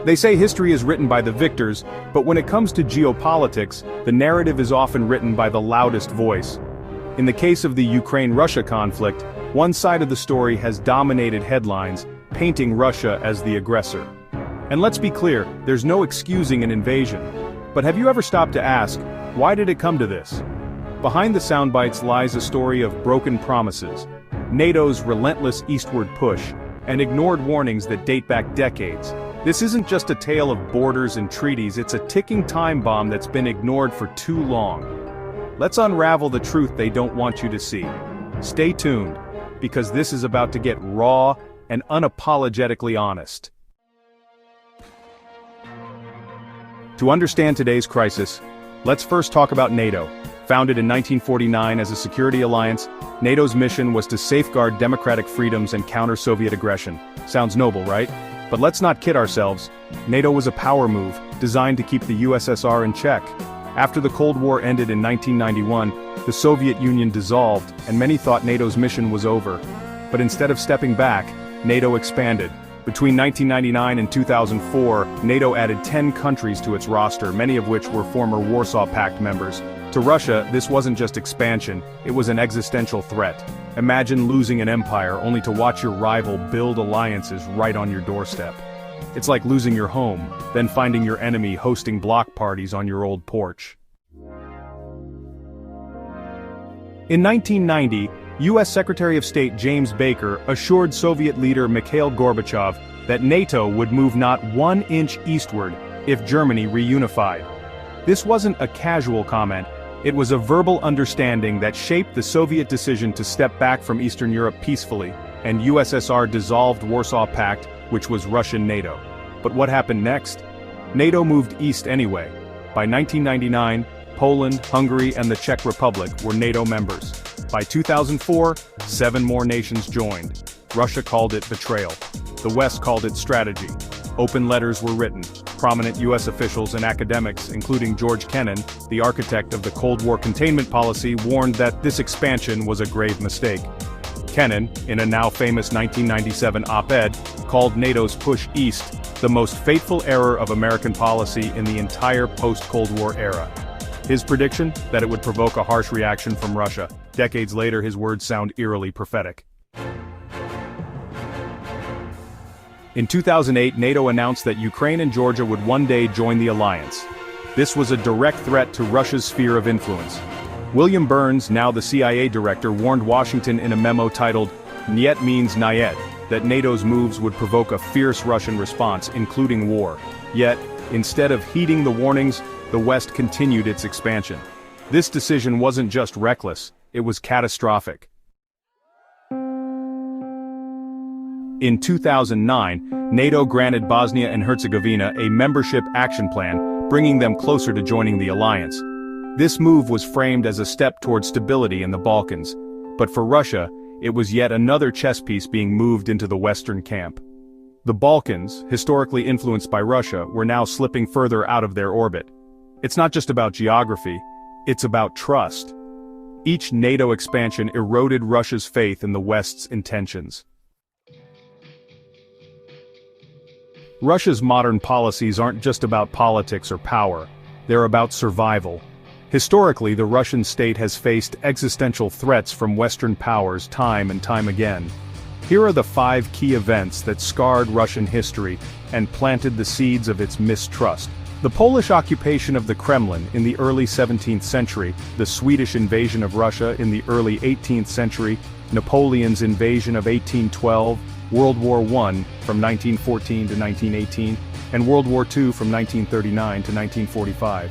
They say history is written by the victors, but when it comes to geopolitics, the narrative is often written by the loudest voice. In the case of the Ukraine-Russia conflict, one side of the story has dominated headlines, painting Russia as the aggressor. And let's be clear, there's no excusing an invasion. But have you ever stopped to ask, why did it come to this? Behind the soundbites lies a story of broken promises, NATO's relentless eastward push, and ignored warnings that date back decades. This isn't just a tale of borders and treaties, it's a ticking time bomb that's been ignored for too long. Let's unravel the truth they don't want you to see. Stay tuned, because this is about to get raw and unapologetically honest. To understand today's crisis, let's first talk about NATO. Founded in 1949 as a security alliance, NATO's mission was to safeguard democratic freedoms and counter Soviet aggression. Sounds noble, right? But let's not kid ourselves. NATO was a power move, designed to keep the USSR in check. After the Cold War ended in 1991, the Soviet Union dissolved, and many thought NATO's mission was over. But instead of stepping back, NATO expanded. Between 1999 and 2004, NATO added 10 countries to its roster, many of which were former Warsaw Pact members. To Russia, this wasn't just expansion, it was an existential threat. Imagine losing an empire only to watch your rival build alliances right on your doorstep. It's like losing your home, then finding your enemy hosting block parties on your old porch. In 1990, U.S. Secretary of State James Baker assured Soviet leader Mikhail Gorbachev that NATO would move not 1 inch eastward if Germany reunified. This wasn't a casual comment, it was a verbal understanding that shaped the Soviet decision to step back from Eastern Europe peacefully, and USSR dissolved Warsaw Pact, which was Russian NATO. But what happened next? NATO moved east anyway. By 1999, Poland, Hungary, and the Czech Republic were NATO members. By 2004, 7 more nations joined. Russia called it betrayal. The West called it strategy. Open letters were written. Prominent U.S. officials and academics, including George Kennan, the architect of the Cold War containment policy, warned that this expansion was a grave mistake. Kennan, in a now famous 1997 op-ed, called NATO's push east the most fateful error of American policy in the entire post-Cold War era. His prediction? That it would provoke a harsh reaction from Russia. Decades later, his words sound eerily prophetic. In 2008, NATO announced that Ukraine and Georgia would one day join the alliance. This was a direct threat to Russia's sphere of influence. William Burns, now the CIA director, warned Washington in a memo titled "Niet means Niet," that NATO's moves would provoke a fierce Russian response, including war. Yet, instead of heeding the warnings, the West continued its expansion. This decision wasn't just reckless, it was catastrophic. In 2009, NATO granted Bosnia and Herzegovina a membership action plan, bringing them closer to joining the alliance. This move was framed as a step toward stability in the Balkans, but for Russia, it was yet another chess piece being moved into the Western camp. The Balkans, historically influenced by Russia, were now slipping further out of their orbit. It's not just about geography, it's about trust. Each NATO expansion eroded Russia's faith in the West's intentions. Russia's modern policies aren't just about politics or power, they're about survival. Historically, the Russian state has faced existential threats from Western powers time and time again. Here are the 5 key events that scarred Russian history and planted the seeds of its mistrust. The Polish occupation of the Kremlin in the early 17th century, the Swedish invasion of Russia in the early 18th century, Napoleon's invasion of 1812, World War I from 1914 to 1918, and World War II from 1939 to 1945.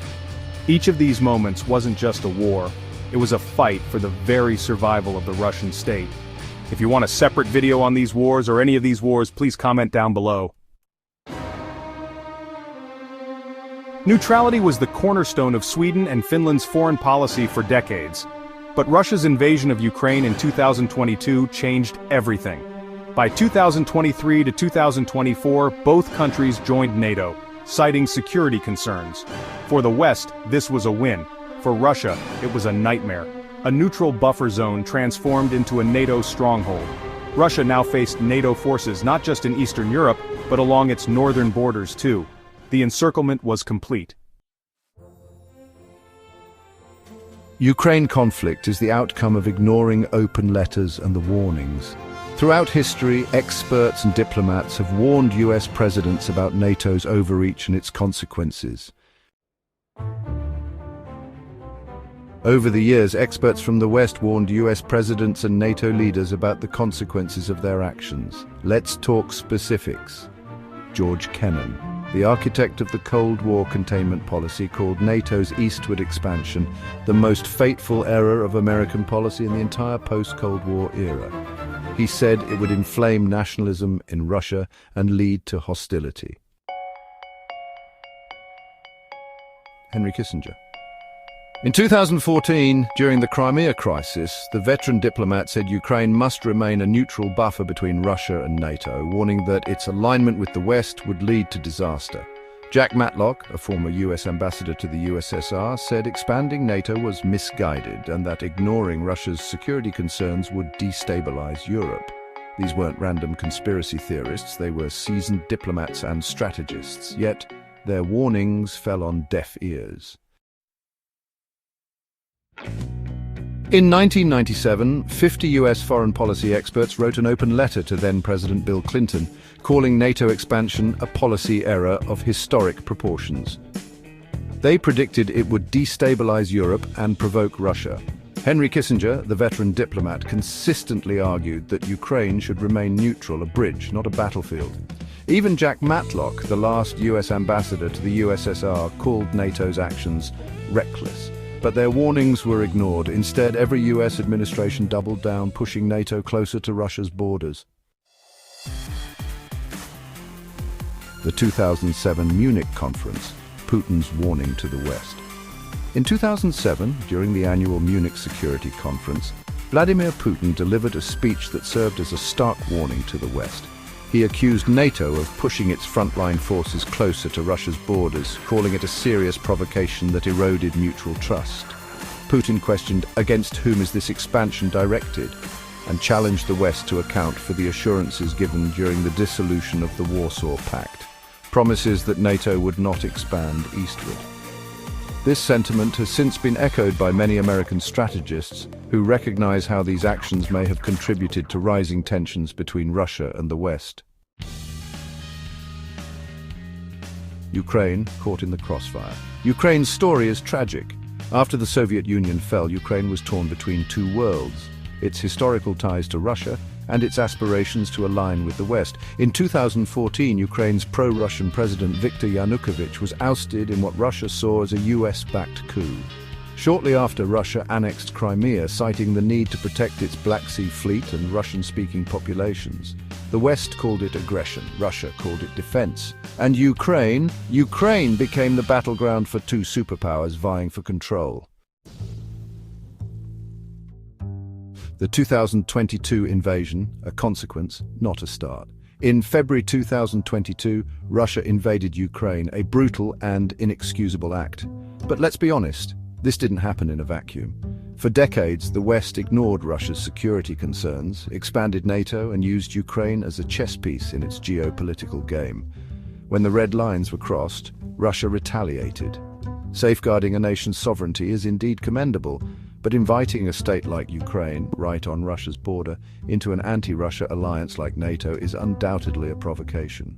Each of these moments wasn't just a war, it was a fight for the very survival of the Russian state. If you want a separate video on these wars or any of these wars, please comment down below. Neutrality was the cornerstone of Sweden and Finland's foreign policy for decades. But Russia's invasion of Ukraine in 2022 changed everything. By 2023 to 2024, both countries joined NATO, citing security concerns. For the West, this was a win. For Russia, it was a nightmare. A neutral buffer zone transformed into a NATO stronghold. Russia now faced NATO forces not just in Eastern Europe, but along its northern borders too. The encirclement was complete. Ukraine conflict is the outcome of ignoring open letters and the warnings. Throughout history, experts and diplomats have warned US presidents about NATO's overreach and its consequences. Over the years, experts from the West warned US presidents and NATO leaders about the consequences of their actions. Let's talk specifics. George Kennan, the architect of the Cold War containment policy, called NATO's eastward expansion the most fateful error of American policy in the entire post-Cold War era. He said it would inflame nationalism in Russia and lead to hostility. Henry Kissinger. In 2014, during the Crimea crisis, the veteran diplomat said Ukraine must remain a neutral buffer between Russia and NATO, warning that its alignment with the West would lead to disaster. Jack Matlock, a former US ambassador to the USSR, said expanding NATO was misguided and that ignoring Russia's security concerns would destabilize Europe. These weren't random conspiracy theorists, they were seasoned diplomats and strategists, yet their warnings fell on deaf ears. In 1997, 50 US foreign policy experts wrote an open letter to then-President Bill Clinton, calling NATO expansion a policy error of historic proportions. They predicted it would destabilize Europe and provoke Russia. Henry Kissinger, the veteran diplomat, consistently argued that Ukraine should remain neutral, a bridge, not a battlefield. Even Jack Matlock, the last US ambassador to the USSR, called NATO's actions reckless. But their warnings were ignored. Instead, every US administration doubled down, pushing NATO closer to Russia's borders. The 2007 Munich Conference, Putin's warning to the West. In 2007, during the annual Munich Security Conference, Vladimir Putin delivered a speech that served as a stark warning to the West. He accused NATO of pushing its frontline forces closer to Russia's borders, calling it a serious provocation that eroded mutual trust. Putin questioned against whom is this expansion directed, and challenged the West to account for the assurances given during the dissolution of the Warsaw Pact, promises that NATO would not expand eastward. This sentiment has since been echoed by many American strategists who recognize how these actions may have contributed to rising tensions between Russia and the West. Ukraine caught in the crossfire. Ukraine's story is tragic. After the Soviet Union fell, Ukraine was torn between two worlds, its historical ties to Russia and its aspirations to align with the West. In 2014, Ukraine's pro-Russian president Viktor Yanukovych was ousted in what Russia saw as a US-backed coup. Shortly after, Russia annexed Crimea, citing the need to protect its Black Sea fleet and Russian-speaking populations. The West called it aggression, Russia called it defense. And Ukraine became the battleground for two superpowers vying for control. The 2022 invasion, a consequence, not a start. In February 2022, Russia invaded Ukraine, a brutal and inexcusable act. But let's be honest, this didn't happen in a vacuum. For decades, the West ignored Russia's security concerns, expanded NATO, and used Ukraine as a chess piece in its geopolitical game. When the red lines were crossed, Russia retaliated. Safeguarding a nation's sovereignty is indeed commendable, but inviting a state like Ukraine, right on Russia's border, into an anti-Russia alliance like NATO is undoubtedly a provocation.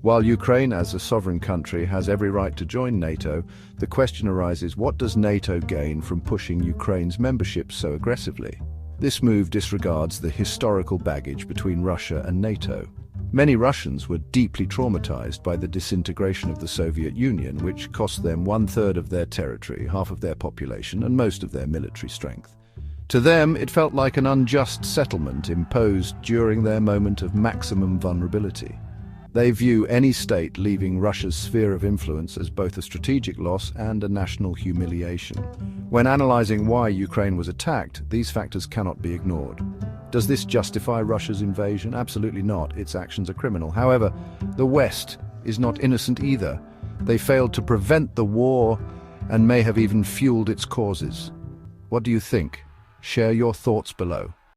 While Ukraine, as a sovereign country, has every right to join NATO, the question arises, what does NATO gain from pushing Ukraine's membership so aggressively? This move disregards the historical baggage between Russia and NATO. Many Russians were deeply traumatized by the disintegration of the Soviet Union, which cost them 1/3 of their territory, half of their population, and most of their military strength. To them, it felt like an unjust settlement imposed during their moment of maximum vulnerability. They view any state leaving Russia's sphere of influence as both a strategic loss and a national humiliation. When analyzing why Ukraine was attacked, these factors cannot be ignored. Does this justify Russia's invasion? Absolutely not. Its actions are criminal. However, the West is not innocent either. They failed to prevent the war and may have even fueled its causes. What do you think? Share your thoughts below.